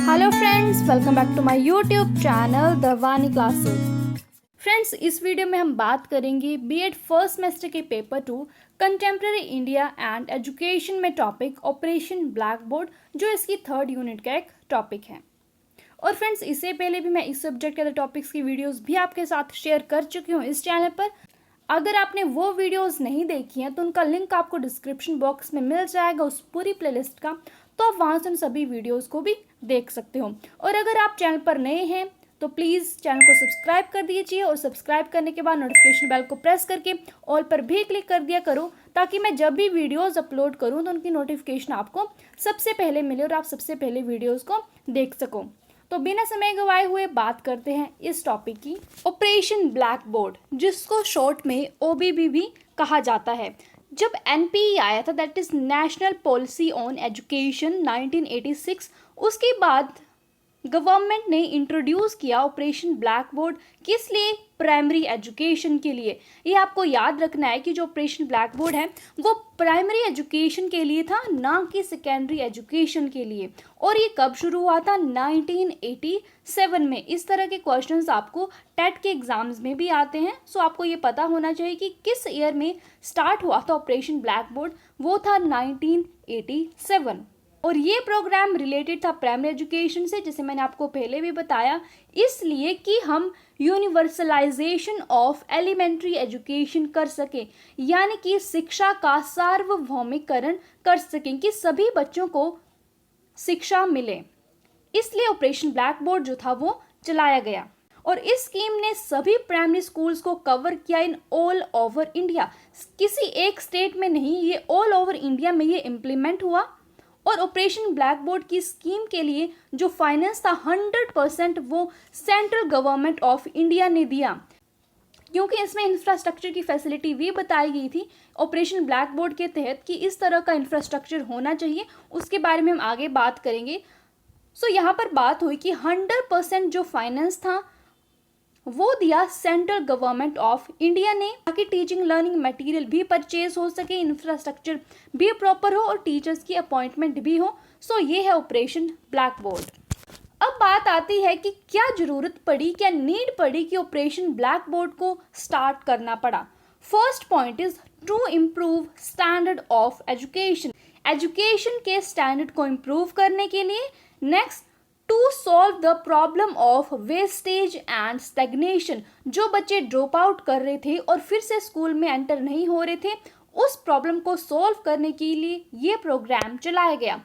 Hello friends, welcome back to my YouTube channel the Vani classes. Friends, इस video में हम बात करेंगे बीएड फर्स्ट सेमेस्टर के paper 2 contemporary India and education में टॉपिक ऑपरेशन ब्लैक बोर्ड, जो इसकी 3rd यूनिट का एक टॉपिक है। और फ्रेंड्स, इससे पहले भी मैं इस सब्जेक्ट के टॉपिक्स की वीडियोस भी आपके साथ शेयर कर चुकी हूँ इस चैनल पर। अगर आपने वो वीडियोस नहीं देखी हैं तो उनका लिंक आपको डिस्क्रिप्शन बॉक्स में मिल जाएगा उस पूरी प्लेलिस्ट का, तो आप वहाँ से उन सभी वीडियोस को भी देख सकते हो। और अगर आप चैनल पर नए हैं तो प्लीज़ चैनल को सब्सक्राइब कर दीजिए और सब्सक्राइब करने के बाद नोटिफिकेशन बेल को प्रेस करके ऑल पर भी क्लिक कर दिया करो, ताकि मैं जब भी वीडियोस अपलोड करूँ तो उनकी नोटिफिकेशन आपको सबसे पहले मिले और आप सबसे पहले वीडियोज़ को देख सको। तो बिना समय गवाए हुए बात करते हैं इस टॉपिक की, ऑपरेशन ब्लैक बोर्ड, जिसको शॉर्ट में ओबीबी भी कहा जाता है। जब एनपीई आया था, that is national policy on education 1986, उसके बाद गवर्नमेंट ने इंट्रोड्यूस किया ऑपरेशन ब्लैक बोर्ड। किस लिए? प्राइमरी एजुकेशन के लिए। ये आपको याद रखना है कि जो ऑपरेशन ब्लैक बोर्ड है वो प्राइमरी एजुकेशन के लिए था, ना कि सेकेंडरी एजुकेशन के लिए। और ये कब शुरू हुआ था? 1987 में। इस तरह के क्वेश्चंस आपको टेट के एग्जाम्स में भी आते हैं, सो आपको ये पता होना चाहिए कि किस ईयर में स्टार्ट हुआ था ऑपरेशन ब्लैक बोर्ड। वो था 1987। और ये प्रोग्राम रिलेटेड था प्राइमरी एजुकेशन से, जैसे मैंने आपको पहले भी बताया, इसलिए कि हम यूनिवर्सलाइजेशन ऑफ एलिमेंट्री एजुकेशन कर सकें, यानी कि शिक्षा का सार्वभौमिकरण कर सकें, कि सभी बच्चों को शिक्षा मिले। इसलिए ऑपरेशन ब्लैक बोर्ड जो था वो चलाया गया। और इस स्कीम ने सभी प्राइमरी स्कूल्स को कवर किया इन ऑल ओवर इंडिया। किसी एक स्टेट में नहीं, ये ऑल ओवर इंडिया में ये इम्प्लीमेंट हुआ। और ऑपरेशन ब्लैक बोर्ड की स्कीम के लिए जो फाइनेंस था 100% वो सेंट्रल गवर्नमेंट ऑफ इंडिया ने दिया, क्योंकि इसमें इंफ्रास्ट्रक्चर की फैसिलिटी भी बताई गई थी ऑपरेशन ब्लैक बोर्ड के तहत कि इस तरह का इंफ्रास्ट्रक्चर होना चाहिए। उसके बारे में हम आगे बात करेंगे। सो यहाँ पर बात हुई कि 100% जो फाइनेंस था वो दिया सेंट्रल गवर्नमेंट ऑफ इंडिया ने, ताकि टीचिंग लर्निंग मटेरियल भी परचेज हो सके, इंफ्रास्ट्रक्चर भी प्रॉपर हो और टीचर्स की अपॉइंटमेंट भी हो। सो ये है ऑपरेशन ब्लैक बोर्ड। अब बात आती है कि क्या जरूरत पड़ी, क्या नीड पड़ी कि ऑपरेशन ब्लैक बोर्ड को स्टार्ट करना पड़ा। First point is to improve standard of education. Education के स्टैंडर्ड को इम्प्रूव करने के लिए। Next, to solve the problem of wastage and stagnation. जो बच्चे ड्रॉप आउट कर रहे थे और फिर से स्कूल में एंटर नहीं हो रहे थे, उस प्रॉब्लम को सॉल्व करने के लिए ये प्रोग्राम चलाया गया।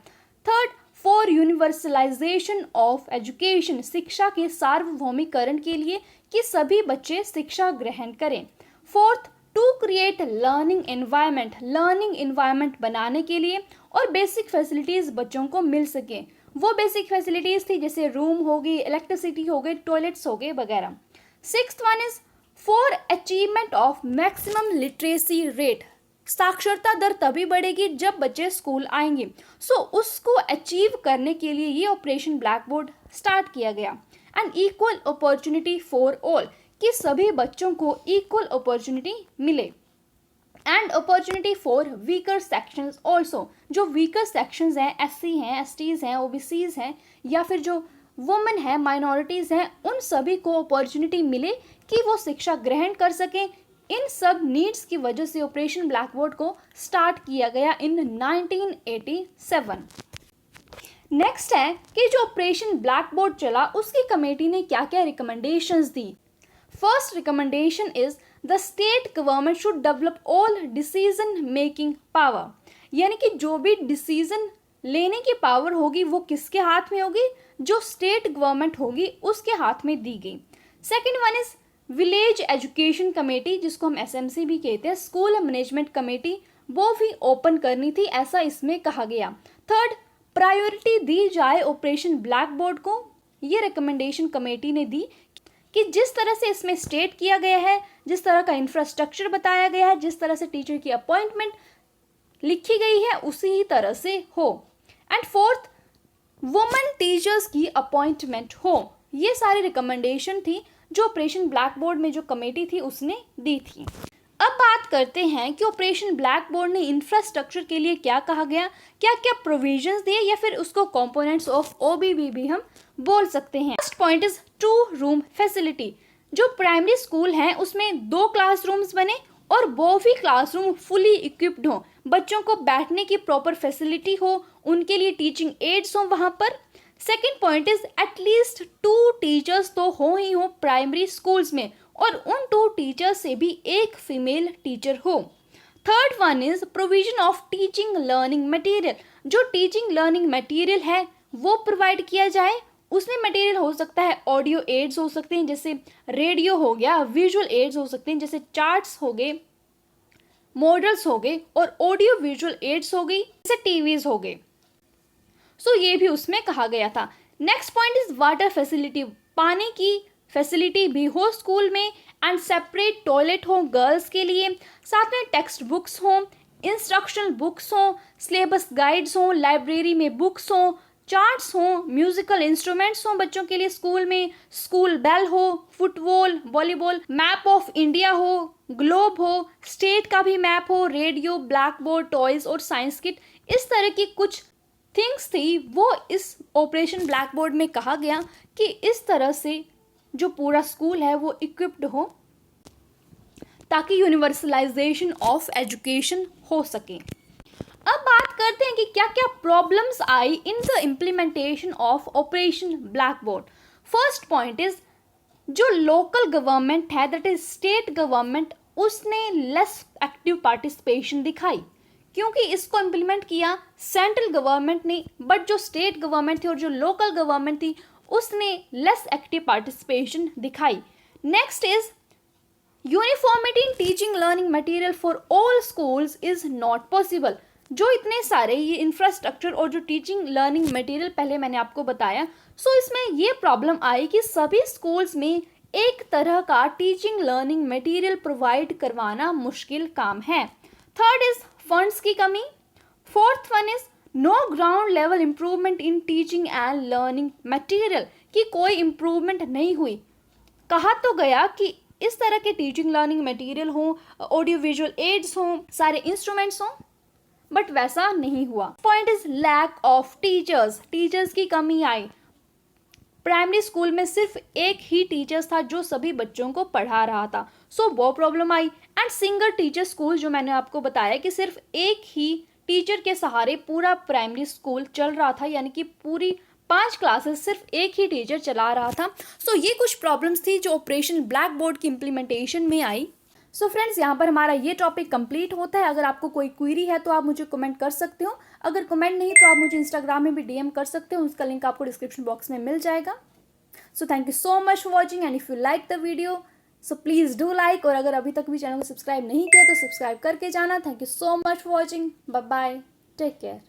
Third, for universalization of education. शिक्षा के सार्वभौमिकरण के लिए कि सभी बच्चे शिक्षा ग्रहण करें। Fourth, to create learning environment. Learning environment बनाने के लिए और बेसिक फैसिलिटीज बच्चों को मिल सके। वो बेसिक फैसिलिटीज थी जैसे रूम हो गई, इलेक्ट्रिसिटी हो गई, टॉयलेट्स हो गए वगैरह। Sixth one is for achievement of maximum literacy rate. साक्षरता दर तभी बढ़ेगी जब बच्चे स्कूल आएंगे। सो उसको अचीव करने के लिए ये ऑपरेशन ब्लैक बोर्ड स्टार्ट किया गया। And equal opportunity for all, कि सभी बच्चों को इक्वल अपॉर्चुनिटी मिले। And opportunity for weaker sections also. जो वीकर सेक्शंस हैं, एससी हैं, एसटीज हैं, ओबीसीज हैं, या फिर जो वुमेन है, माइनॉरिटीज हैं, उन सभी को अपॉर्चुनिटी मिले कि वो शिक्षा ग्रहण कर सकें। इन सब नीड्स की वजह से ऑपरेशन ब्लैक बोर्ड को स्टार्ट किया गया इन 1987। नेक्स्ट है कि जो ऑपरेशन ब्लैक बोर्ड चला उसकी कमेटी ने क्या क्या recommendations the. First recommendation is the state government should develop all decision making power. यानी कि जो भी डिसीजन लेने की पावर होगी वो किसके हाथ में होगी? जो स्टेट गवर्नमेंट होगी उसके हाथ में दी गई। Second one is village education committee, जिसको हम एसएमसी भी कहते हैं, स्कूल मैनेजमेंट कमेटी, वो भी ओपन करनी थी, ऐसा इसमें कहा गया। थर्ड, प्रायोरिटी दी जाए ऑपरेशन ब्लैक बोर्ड को। ये रिकमेंडेशन कमेटी ने दी कि जिस तरह से इसमें स्टेट किया गया है, जिस तरह का इंफ्रास्ट्रक्चर बताया गया है, जिस तरह से टीचर की अपॉइंटमेंट लिखी गई है, उसी ही तरह से हो। एंड फोर्थ, वुमेन टीचर्स की अपॉइंटमेंट हो। ये सारी रिकमेंडेशन थी जो ऑपरेशन ब्लैक बोर्ड में जो कमेटी थी उसने दी थी। अब बात करते हैं कि ऑपरेशन ब्लैक बोर्ड ने इंफ्रास्ट्रक्चर के लिए क्या कहा गया, क्या क्या प्रोविजंस दिए, या फिर उसको कंपोनेंट्स ऑफ ओबीबी भी हम बोल सकते हैं। First point is 2 room facility. जो प्राइमरी स्कूल हैं उसमें 2 क्लासरूम्स बने और वो भी क्लासरूम फुली इक्विप्ड हो, बच्चों को बैठने की प्रॉपर फैसिलिटी हो, उनके लिए टीचिंग एड्स हो वहाँ पर। Second point is at least 2 teachers तो हो ही हो प्राइमरी स्कूल्स में, और उन 2 टीचर्स से भी एक फीमेल टीचर हो। Third one is provision of teaching learning material. जो टीचिंग लर्निंग मटेरियल है वो प्रोवाइड किया जाए। उसमें मटेरियल हो सकता है ऑडियो एड्स हो सकते हैं जैसे रेडियो हो गया, विजुअल एड्स हो सकते हैं जैसे चार्ट्स हो गए, मॉडल्स हो गए, और ऑडियो विजुअल एड्स हो गई जैसे टीवीज हो गए। सो ये भी उसमें कहा गया था। Next point is water facility. पानी की फैसिलिटी भी हो स्कूल में, एंड सेपरेट टॉयलेट हो गर्ल्स के लिए, साथ में टेक्स्ट बुक्स हो, इंस्ट्रक्शनल बुक्स हो, सिलेबस गाइड्स हो, लाइब्रेरी में बुक्स हो, चार्ट्स हो, म्यूजिकल इंस्ट्रूमेंट्स हो बच्चों के लिए स्कूल में, स्कूल बेल हो, football, volleyball, map of India हो, ग्लोब हो, स्टेट का भी मैप हो, रेडियो, ब्लैक बोर्ड, टॉयज और साइंस किट। इस तरह की कुछ थिंग्स थी वो इस ऑपरेशन ब्लैक बोर्ड में कहा गया कि इस तरह से जो पूरा स्कूल है वो इक्विप्ड हो ताकि यूनिवर्सलाइजेशन ऑफ एजुकेशन हो सके। अब बात करते हैं कि क्या क्या problems I in the implementation of operation black board. First point is जो लोकल गवर्नमेंट है दैट इज स्टेट गवर्नमेंट, उसने लेस एक्टिव पार्टिसिपेशन दिखाई, क्योंकि इसको इम्प्लीमेंट किया सेंट्रल गवर्नमेंट ने, बट जो स्टेट गवर्नमेंट थी और जो लोकल गवर्नमेंट थी उसने लेस एक्टिव पार्टिसिपेशन दिखाई। Next is uniformity in teaching learning material for all schools is not possible. जो इतने सारे ये इंफ्रास्ट्रक्चर और जो टीचिंग लर्निंग मटेरियल पहले मैंने आपको बताया, सो इसमें ये प्रॉब्लम आई कि सभी स्कूल्स में एक तरह का टीचिंग लर्निंग मटेरियल प्रोवाइड करवाना मुश्किल काम है। थर्ड इज फंड्स की कमी। Fourth one is no ground level improvement in teaching and learning material, कि कोई इम्प्रूवमेंट नहीं हुई। कहा तो गया कि इस तरह के टीचिंग लर्निंग मटेरियल हो, ऑडियो विजुअल एड्स हो, सारे इंस्ट्रूमेंट्स हो, बट वैसा नहीं हुआ। Point is lack of teachers. Teachers की कमी आई। प्राइमरी स्कूल में सिर्फ एक ही टीचर्स था जो सभी बच्चों को पढ़ा रहा था, सो वो problem I. And single teacher school, जो मैंने आपको बताया कि सिर्फ एक ही टीचर के सहारे पूरा प्राइमरी स्कूल चल रहा था, यानी कि पूरी 5 क्लासेस सिर्फ एक ही टीचर चला रहा था। सो ये कुछ प्रॉब्लम्स थी जो ऑपरेशन ब्लैक बोर्ड की इम्प्लीमेंटेशन में आई। सो फ्रेंड्स, यहाँ पर हमारा ये टॉपिक कंप्लीट होता है। अगर आपको कोई क्वेरी है तो आप मुझे कमेंट कर सकते हो, अगर कमेंट नहीं तो आप मुझे इंस्टाग्राम में भी डीएम कर सकते हो, उसका लिंक आपको डिस्क्रिप्शन बॉक्स में मिल जाएगा। So thank you so much for watching, and if you like the video so please do like, और अगर अभी तक भी चैनल को सब्सक्राइब नहीं किया तो सब्सक्राइब करके जाना। Thank you so much for watching, bye bye, take care.